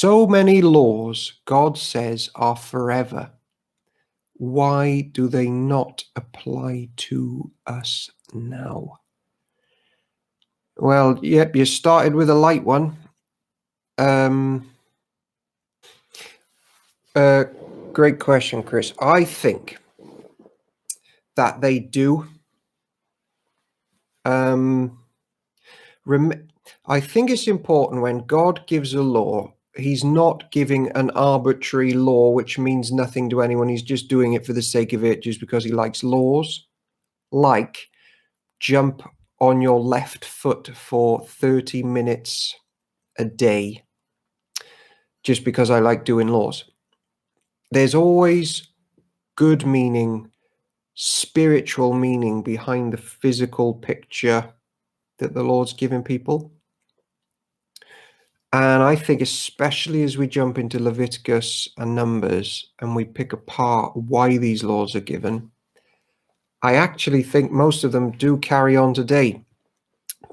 So many laws God says are forever. Why do they not apply to us now? Well, yep, you started with a light one. Great question, Chris. I think that they do. I think it's important when God gives a law, he's not giving an arbitrary law which means nothing to anyone. He's just doing it for the sake of it, just because he likes laws. Like, jump on your left foot for 30 minutes a day, just because I like doing laws. There's always good meaning, spiritual meaning behind the physical picture that the Lord's giving people. And I think especially as we jump into Leviticus and Numbers and we pick apart why these laws are given, I actually think most of them do carry on today.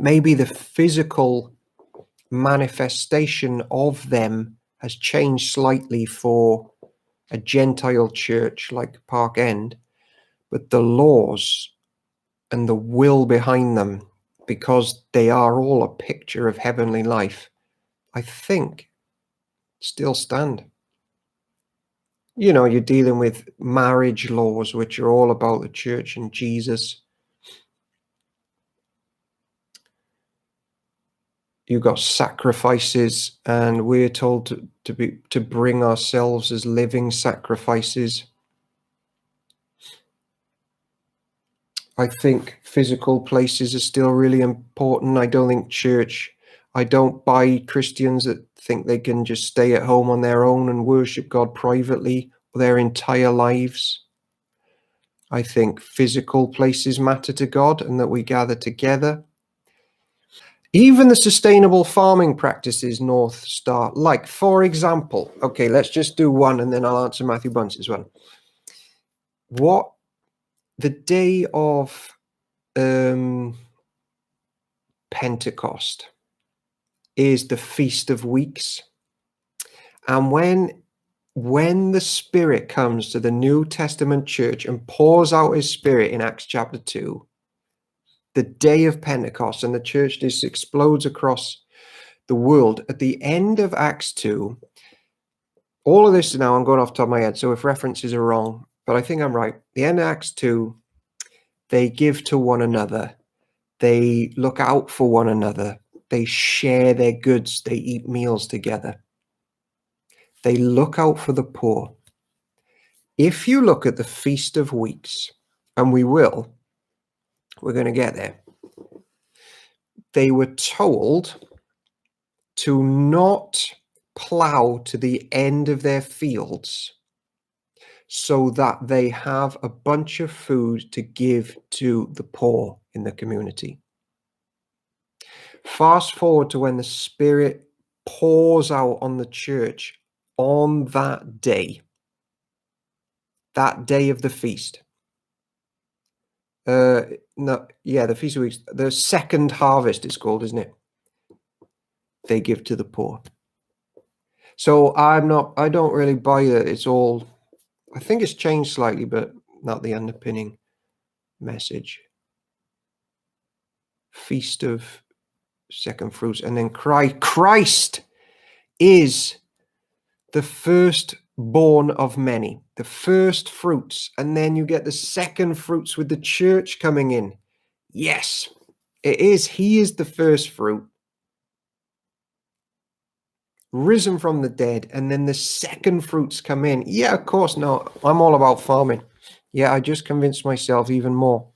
Maybe the physical manifestation of them has changed slightly for a Gentile church like Park End, but the laws and the will behind them, because they are all a picture of heavenly life, I think still stand. You know, you're dealing with marriage laws, which are all about the church and Jesus. You've got sacrifices, and we're told to bring ourselves as living sacrifices. I think physical places are still really important. I don't think church. I don't buy Christians that think they can just stay at home on their own and worship God privately their entire lives. I think physical places matter to God and that we gather together. Even the sustainable farming practices North Star, like, for example, okay, let's just do one and then I'll answer Matthew Bunce's one. What the day of Pentecost is the Feast of Weeks. And when the Spirit comes to the New Testament church and pours out his Spirit in Acts chapter 2, the day of Pentecost, and the church just explodes across the world. At the end of Acts 2, all of this now, I'm going off the top of my head, so if references are wrong, but I think I'm right. The end of Acts 2, they give to one another. They look out for one another. They share their goods. They eat meals together. They look out for the poor. If you look at the Feast of Weeks, and we will, we're going to get there, they were told to not plow to the end of their fields so that they have a bunch of food to give to the poor in the community. Fast forward to when the Spirit pours out on the church on that day of the feast. The Feast of Weeks, the second harvest is called, isn't it? They give to the poor. So I don't really buy that it's all, I think it's changed slightly, but not the underpinning message. Feast of second fruits, and then Christ is the firstborn of many, the first fruits, and then you get the second fruits with the church coming in. Yes, it is. He is the first fruit, risen from the dead, and then the second fruits come in. Yeah, of course. No, I'm all about farming. Yeah, I just convinced myself even more.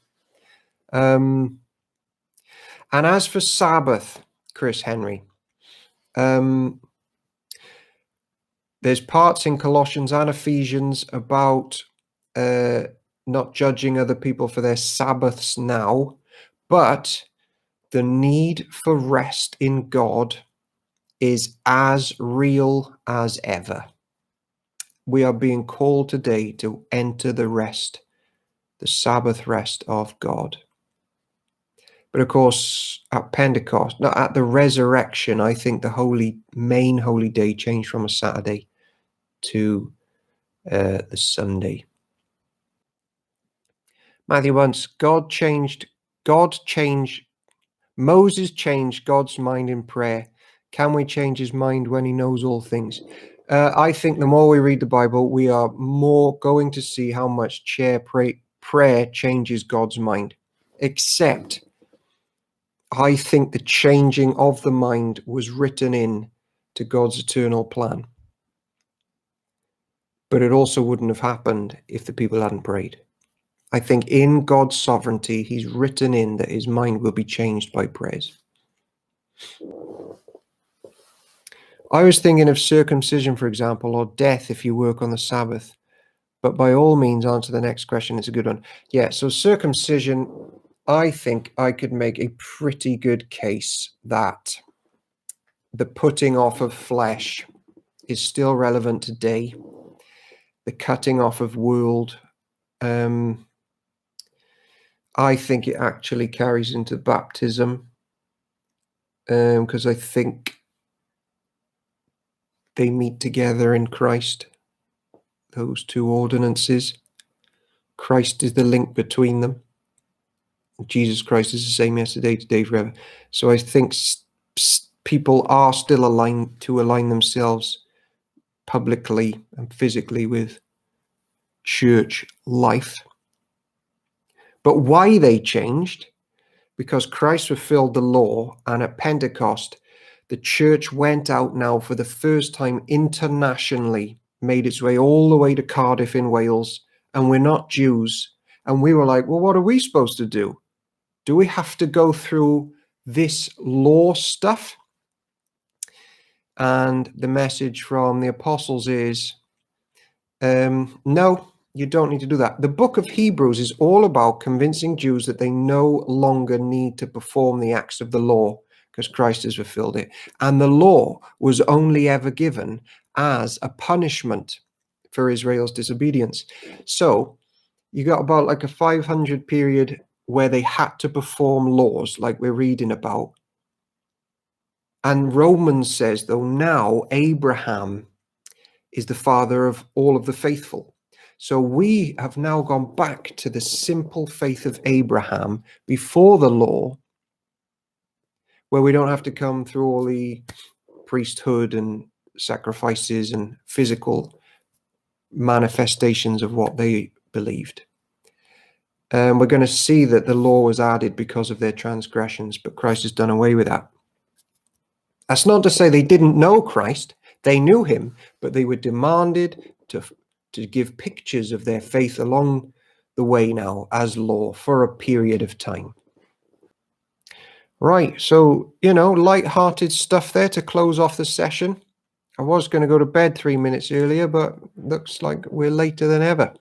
And as for Sabbath, Chris Henry, there's parts in Colossians and Ephesians about not judging other people for their Sabbaths now, but the need for rest in God is as real as ever. We are being called today to enter the rest, the Sabbath rest of God. But of course, at Pentecost, no, at the resurrection, I think the main holy day changed from a Saturday to the Sunday. Matthew once, Moses changed God's mind in prayer. Can we change his mind when he knows all things? I think the more we read the Bible, we are more going to see how much prayer changes God's mind. Except, I think the changing of the mind was written in to God's eternal plan. But it also wouldn't have happened if the people hadn't prayed. I think in God's sovereignty, he's written in that his mind will be changed by prayers. I was thinking of circumcision, for example, or death if you work on the Sabbath. But by all means, answer the next question. It's a good one. Yeah, so circumcision, I think I could make a pretty good case that the putting off of flesh is still relevant today. The cutting off of world, I think it actually carries into baptism, because I think they meet together in Christ, those two ordinances. Christ is the link between them. Jesus Christ is the same yesterday, today, forever. So I think people are still aligned to align themselves publicly and physically with church life. But why they changed? Because Christ fulfilled the law, and at Pentecost, the church went out now for the first time internationally, made its way all the way to Cardiff in Wales, and we're not Jews. And we were like, well, what are we supposed to do? Do we have to go through this law stuff? And the message from the apostles is, no, you don't need to do that. The book of Hebrews is all about convincing Jews that they no longer need to perform the acts of the law because Christ has fulfilled it. And the law was only ever given as a punishment for Israel's disobedience. So you got about like a 500 period where they had to perform laws like we're reading about. And Romans says, though, now Abraham is the father of all of the faithful. So we have now gone back to the simple faith of Abraham before the law, where we don't have to come through all the priesthood and sacrifices and physical manifestations of what they believed. And we're going to see that the law was added because of their transgressions, but Christ has done away with that. That's not to say they didn't know Christ. They knew him, but they were demanded to give pictures of their faith along the way now as law for a period of time. Right, so, light-hearted stuff there to close off the session. I was going to go to bed 3 minutes earlier, but looks like we're later than ever.